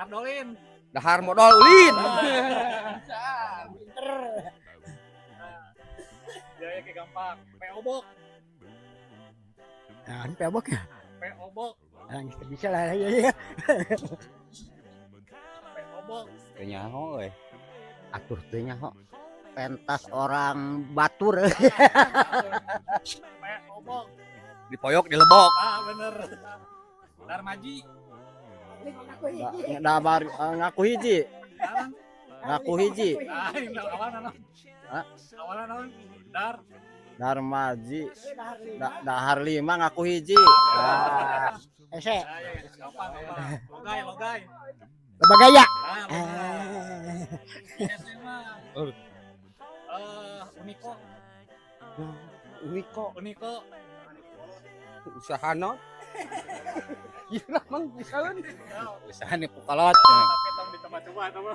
Ardolin. Dahar modal ulin. Pinter. Ya kayak gampang. Peobok. Nah, ini peobok ya. Peobok. Nah, bisa lah ya. Peobok. Teu nyaho euy. Atuh teh nyaho. Pentas orang batur. Peobok. Dipoyok dilebok. Ah bener. Darmaji. Dabar ngaku hiji. Sekarang. Ngaku hiji. Ah ini awalnya non. Hah? Awalnya non. Darmaji. Dahar 5 ngaku hiji. Nah. Ese. Ah ya gampang. Logai. Bagaya. Ah bener. SMA. Uniko. Uniko usahana. Gila mang bisaeun. Ya, Usaha nih pukalot. tapi tong dicoba-coba teman.